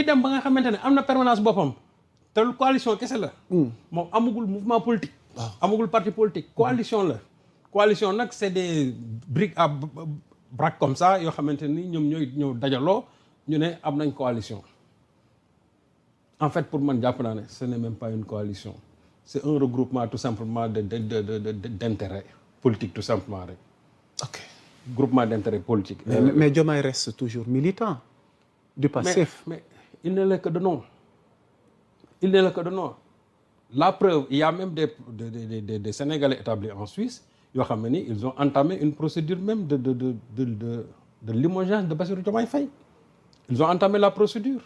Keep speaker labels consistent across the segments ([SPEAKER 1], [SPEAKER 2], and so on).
[SPEAKER 1] ki dem ba nga xamante ne am na permanence boppam te coalition kese la. moom amagul mouvement politique. amagul parti politique coalition la. coalition nag c'est des briques à brac comme ça yoo xamante ni ñoom ñooy ñëw dajaloo ñu ne am nañ coalition. en fait pour man jàpp naa ne ce n'est même pas une coalition c'est un regroupement tout simplement d'intérêt politique tout simplement rek.
[SPEAKER 2] ok
[SPEAKER 1] groupement d'intérêt politique.
[SPEAKER 2] mais Diomaye reste toujours militant du Pastef.
[SPEAKER 1] mais il n'est que de nom. Il n'est que de nom. La preuve, il y a même des Sénégalais établis en Suisse yoo xam ne ni ils ont entamé une procédure même de limogeage de Bassirou Diomaye Faye. Ils ont entamé la procédure.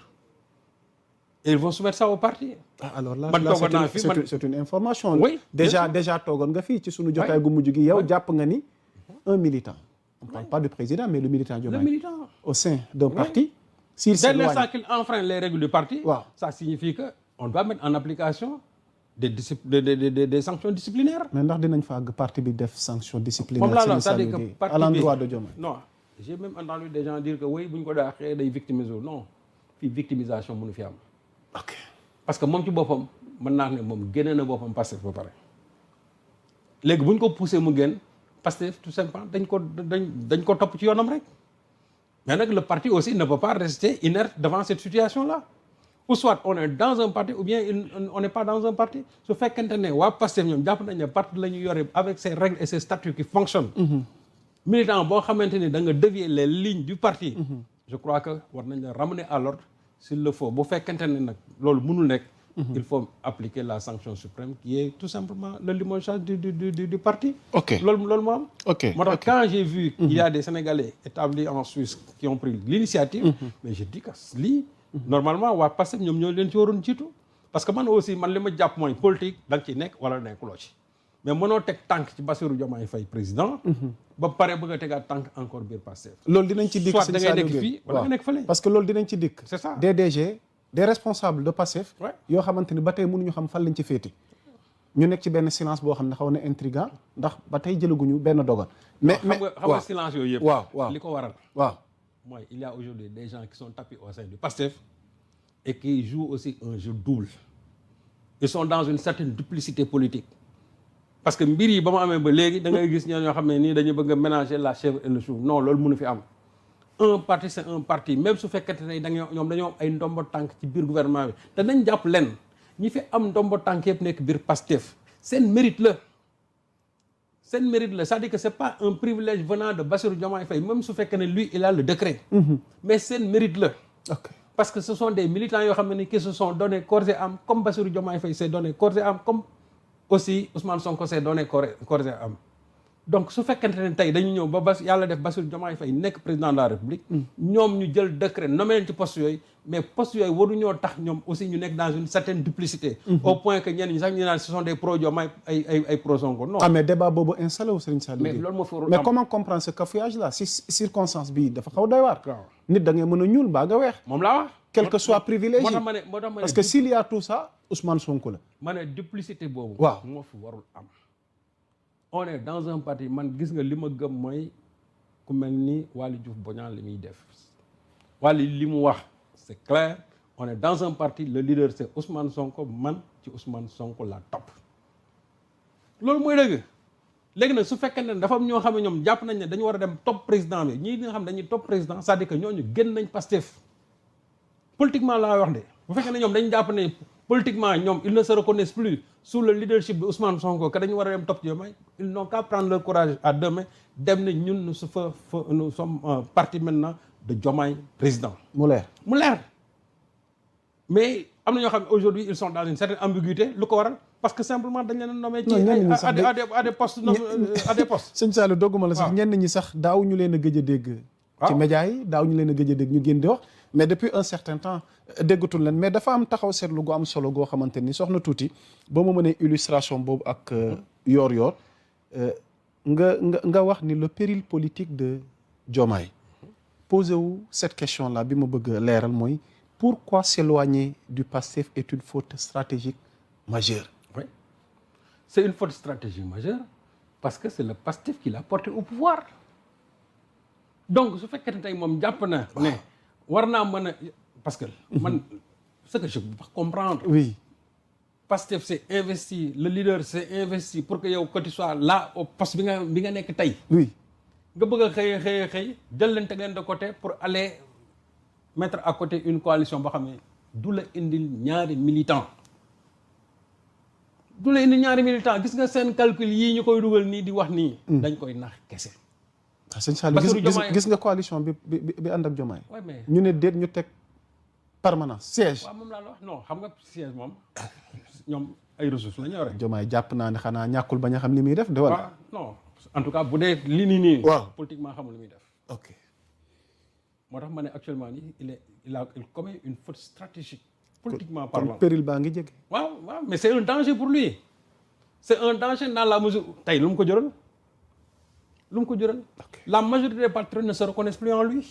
[SPEAKER 1] Et ils vont soumettre ça au parti.
[SPEAKER 2] Alors là c'est une information.
[SPEAKER 1] Oui,
[SPEAKER 2] déjà toogoon nga fii ci sunu jotaay gu mujj gi yow jàpp nga ni un militant. On ne parle pas du président mais le militant Diomaye.
[SPEAKER 1] Le militant.
[SPEAKER 2] Au sein d'un parti. S'il
[SPEAKER 1] dès l'instant qu'il enfreint les règles du parti.
[SPEAKER 2] Waaw.
[SPEAKER 1] Ça signifie que on doit mettre en application des sanctions disciplinaires.
[SPEAKER 2] mais ndax dinañ fa àgg parti bi def sanction disciplinaire.
[SPEAKER 1] comme là c'est-à-dire que parti
[SPEAKER 2] à l'endroit de Diomaye.
[SPEAKER 1] non j'ai même entendu des gens dire que oui bu ñu ko daaxee day victimiser non fii victimisation mënu fi am.
[SPEAKER 2] ok
[SPEAKER 1] parce que moom ci boppam mën naa ne moom génne na boppam Pastef ba pare léegi bu ñu ko poussé mu génn Pastef tout simplement dañ ko topp ci yoonam rek mais nag le parti aussi ne peut pas rester inerte devant cette situation là ou soit on est dans un parti ou bien on n'est pas dans un parti su fekkente ne waa Pastef ñoom jàpp nañ ne parti la ñu yore avec ses règles et ses statuts qui fonctionnent. militant boo xamante ni da nga dévier les lignes du parti. je crois que war nañ la ramener à l'ordre s'il le faut bu fekkente ne nag loolu mënul nekk. il faut appliquer la sanction suprême qui est tout simplement le limogeage du parti.
[SPEAKER 2] ok
[SPEAKER 1] loolu moo am.
[SPEAKER 2] ok
[SPEAKER 1] moo tax quand j'ai vu qu'il y a des Sénégalais établis en Suisse qui ont pris l'initiative. mais je dis que lii. normalement waa Pastef ñoom ñoo leen ci waroon jiitu. parce que man aussi man li ma jàpp mooy politique da nga ciy nekk wala nekkuloo ci. mais mënoo teg tànk ci Bassirou Diomaye Faye président. ba pare bëgg a tegaat tànk encore biir Pastef.
[SPEAKER 2] loolu dinañ ci dikk
[SPEAKER 1] soit da ngay nekk fii wala nga nekk fële.
[SPEAKER 2] parce que loolu dinañ ci dikk.
[SPEAKER 1] c'est ça
[SPEAKER 2] des DG des responsables de Pastef. yoo xamante ni ba tey mënuñu xam fan lañ ci féete. ñu nekk ci benn silence boo xam ne xaw na intriguant ndax ba tey jëlaguñu benn dogal. mais
[SPEAKER 1] xam nga silence yooyu yëpp.
[SPEAKER 2] waaw
[SPEAKER 1] li ko waral.
[SPEAKER 2] waaw
[SPEAKER 1] mooy il y a aujourd'hui des gens qui sont tapis au sein du Pastef et qui jouent aussi un jeu double. Ils sont dans une certaine duplicité politique. parce que mbir yi ba mu amee ba léegi da ngay gis ñoo xam ne nii dañu bëgg a mélanger la chèvre et le chou non loolu mënu fi am. un parti c'est un parti même su fekkente ne ñoom dañoo am ay ndombo tànk ci biir gouvernement bi te nañ jàpp leen ñi fi am ndombo tànk yëpp nekk biir Pastef seen mérite la. seen mérite la c'est-à-dire que c'est pas un privilège venant de Bassirou Diomaye Faye même su fekkee ne lui il a le décret. mais seen mérite la.
[SPEAKER 2] ok
[SPEAKER 1] parce que ce sont des militants yoo xam ne qui se sont donné corps et âme comme Bassirou Diomaye Faye s'est donné corps et âme comme aussi Ousmane Sonko s'est donné corps et âme. donc su fekkente ne tey dañu ñëw ba yàlla def Bassirou Diomaye Faye nekk président de la République. ñoom ñu jël décret nommé leen ci poste yooyu mais poste yooyu waruñoo tax ñoom aussi ñu nekk dans une certaine duplicité. au point que ñenn ñi sax ñu naan ce sont des pro Diomaye ay pro Sonko non.
[SPEAKER 2] mais débat boobu installé wu Serigne Saliou.
[SPEAKER 1] mais loolu moo fi warul
[SPEAKER 2] mais comment comprendre ce cafouillage là si circonstance bii dafa xaw doy waar. nit da ngay mën a ñuul baa nga weex.
[SPEAKER 1] moom laa wax.
[SPEAKER 2] quel que soit privilège
[SPEAKER 1] moo tax ma ne
[SPEAKER 2] parce que s'il y a tout ça Ousmane Sonko la.
[SPEAKER 1] ma ne duplicité boobu.
[SPEAKER 2] waaw
[SPEAKER 1] moo fi warul am. on est dans un parti man gis nga li ma gëm mooy ku mel ni Waly Diouf Bodiang li muy def Waly li mu wax c'est clair on est dans un parti le leader c'est Ousmane Sonko man ci Ousmane Sonko la topp loolu mooy dëgg léegi nag su fekkee ne dafa am ñoo xam ne ñoom jàpp nañ ne dañu war a dem topp président bi ñii nga xam ne dañuy topp président c'est-à-dire que ñooñu génn nañ Pastef politiquement laa wax de bu fekkee ne ñoom dañu jàpp ne politiquement ñoom ils ne se reconnaissent plus sous le leadership de Ousmane Sonko que dañu war a dem topp Diomaye ils n'ont qu'à prendre leur courage à deux mains dem ne ñun nous sommes parti maintenant de Diomaye président.
[SPEAKER 2] mu leer
[SPEAKER 1] mais am na ñoo xam ne aujourd'hui ils sont dans une certaine ambiguïté lu ko waral parce que simplement dañ leen a nommé ci à des postes à des postes.
[SPEAKER 2] sëñ Saliou dogguma la sax ñenn ñi sax daaw ñu leen a gëj a dégg. ci médias yi daaw ñu leen a gëj a dégg ñu génn di wax. mais depuis un certain temps déggatul leen mais dafa am taxaw seetlu gu am solo goo xamante ni soxna tuuti ba mu mënee illustration boobu ak yoor nga wax ni le péril politique de Diomaye posé wu cette question là bi ma bëgg a leeral mooy pourquoi s'éloigner du Pastef est une faute stratégique majeure.
[SPEAKER 1] Oui, c'est une faute stratégique majeure parce que c'est le Pastef qui l'a porté au pouvoir donc su fekkee ne tey moom jàpp na ne war naa mën a parce que man ce que je peux pas comprendre.
[SPEAKER 2] oui.
[SPEAKER 1] Pastef s'est investi le leader s'est investi pour que yow que tu sois là au poste bi nga nekk tey.
[SPEAKER 2] oui.
[SPEAKER 1] nga bëgg a xëy jël leen teg leen de côté pour aller mettre à côté une coalition boo xam ne du la indil ñaari militant gis nga seen calcul yii ñu koy dugal nii di wax nii. dañ koy nax kese.
[SPEAKER 2] sëñ Saliou gis nga coalition bi ànd ak Diomaye.
[SPEAKER 1] oui mais
[SPEAKER 2] ñu ne déet ñu teg permanence siège.
[SPEAKER 1] waaw moom laa la wax non xam nga siège moom ñoom ay ressources la ñu yore.
[SPEAKER 2] Diomaye jàpp naa ne xanaa ñàkkul bañ a xam li muy def de wala.
[SPEAKER 1] waaw non en tout cas bu dee li nii.
[SPEAKER 2] waaw
[SPEAKER 1] politiquement xamul li muy def.
[SPEAKER 2] ok.
[SPEAKER 1] moo tax ma ne actuellement nii il commet une faute stratégique. politiquement parlant
[SPEAKER 2] kon péril baa ngi jege.
[SPEAKER 1] waaw mais c'est un danger pour lui. c'est un danger dans la mesure tey lu mu ko jural. La majorité des patriotes ne se reconnaissent plus en lui.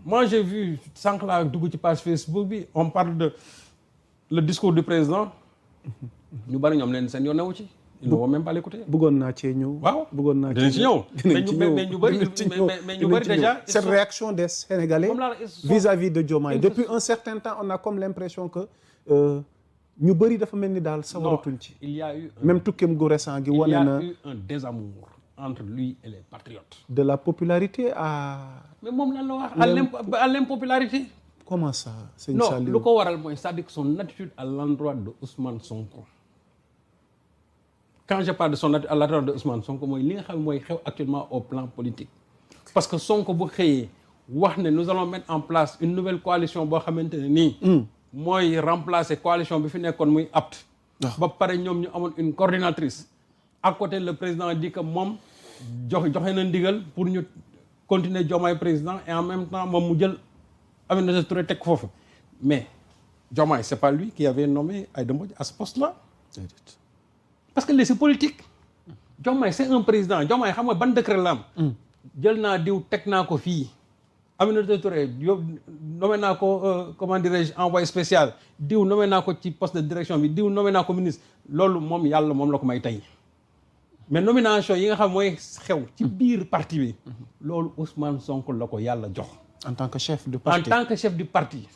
[SPEAKER 1] Moi j'ai vu sànq laa dugg ci page Facebook bi on parle de le discours du président. ñu bari ñoom leen seen yoon newu ci. ils ne vont même pas l'écouter.
[SPEAKER 2] bëggoon naa cee ñëw.
[SPEAKER 1] waaw
[SPEAKER 2] bëggoon naa
[SPEAKER 1] dinañ ci ñëw. mais ñu bari déjà.
[SPEAKER 2] cette réaction des Sénégalais vis-à-vis de Diomaye depuis un certain temps on a comme l'impression que ñu bari dafa mel ni daal sawaratuñ ci.
[SPEAKER 1] il y a eu
[SPEAKER 2] même tukkeem gu récent gi wane na
[SPEAKER 1] il y a eu un désamour entre lui et les patriotes.
[SPEAKER 2] de la popularité à.
[SPEAKER 1] mais moom lan la wax à l'impopularité.
[SPEAKER 2] comment ça sëñ
[SPEAKER 1] non
[SPEAKER 2] Saliou
[SPEAKER 1] lu ko waral mooy c'est-à-dire que son attitude à l'endroit de Ousmane Sonko. Quand je parle de son attitude à l'endroit de Ousmane Sonko mooy li nga xam mooy xew actuellement au plan politique. parce que Sonko bu xëyee wax ne nous allons mettre en place une nouvelle coalition boo xamante ne nii. mooy remplacer coalition bi fi nekkoon muy apte. ba pare ñoom ñu amoon une coordinatrice. à côté le président dit que moom joxe na ndigal pour ñu continuer Diomaye président et en même temps moom mu jël Aminata Touré teg foofu mais Diomaye c'est pas lui qui avait nommé Aïda Mbodj à ce poste-là. parce que lii c'est politique. Diomaye c'est un président Diomaye xam nga ban décret la am. jël naa diw teg naa ko fii. Aminata Touré nommé naa ko comment dirais-je envoyé spécial diw nommé naa ko ci poste de direction bi diw nommé naa ko ministre loolu moom yàlla moom la ko may tey. mais nomination yi nga xam mooy xew ci biir parti bi loolu Ousmane Sonko la ko yàlla jox.
[SPEAKER 2] en tant que chef du parti
[SPEAKER 1] en tant que chef du parti.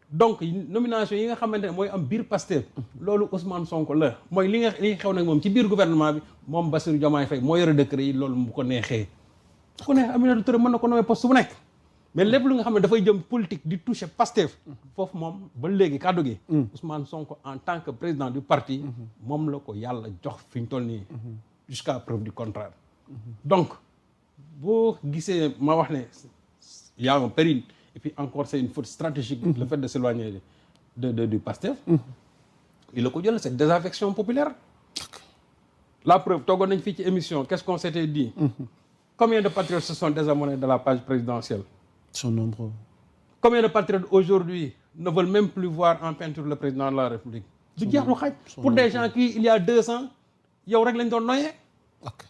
[SPEAKER 1] donc nomination yi nga xamante ne mooy am biir Pastef loolu Ousmane Sonko la mooy li xew nag moom ci biir gouvernement bi moom Bassirou Diomaye Faye moo yore décret yi loolu bu ko neexee. ku ne Aminata Touré mën na ko nommer poste bu nekk. mais lépp lu nga xam ne dafay jëm politique di toucher Pastef foofu moom ba léegi kàddu gi. Ousmane Sonko en tant que président du parti. moom la ko yàlla jox fi ñu toll nii. jusqu'à preuve du contraire. donc boo gisee ma wax ne il y a un péril et puis encore c'est une faute stratégique. le fait de s'éloigner du Pastef. il la ko jël cette désaffection populaire. la preuve toogoon nañ fii ci émission qu'est-ce qu'on s'était dit. combien de patriotes se sont désabonnés de la page présidentielle.
[SPEAKER 2] sont nombreux.
[SPEAKER 1] combien de patriotes aujourd'hui ne veulent même plus voir en peinture le président de la République. du jeex lu xaj pour des gens qui il y a 2 ans yow rek lañ doon noyee.
[SPEAKER 2] ok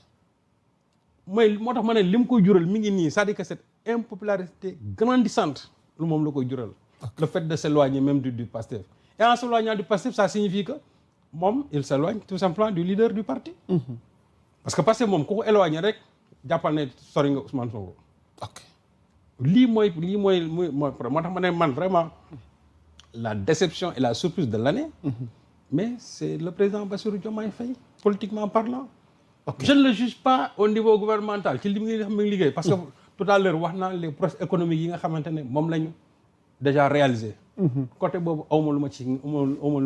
[SPEAKER 1] mooy moo tax ma ne li mu koy jural mi ngi nii c'est-à-dire que cette impopularité grandissante lu moom la koy jural. le fait de s'éloigner même du Pastef. et en s'éloignant du Pastef ça signifie que moom il s'éloigne tout simplement du leader du parti. parce que Pastef moom ku ko éloigner rek jàppal ne sori nga Ousmane Sonko.
[SPEAKER 2] ok
[SPEAKER 1] lii mooy moo tax ma ne man vraiment la déception et la surprise de l'année. mais c'est le président Bassirou Diomaye Faye politiquement parlant. je ne le juge pas au niveau gouvernemental ci li nga xam ne liggéey. parce que tout à l'heure wax naa les projets économiques yi nga xamante ne moom lañu déjà réalisé. côté boobu awma lu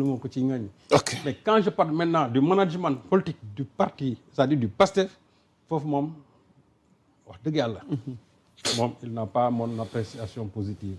[SPEAKER 1] ma ko ci ngañ. mais quand je parle maintenant du management politique du parti c'est-à-dire du PASTEF foofu moom wax dëgg yàlla. moom il n'a pas mon appréciation positive.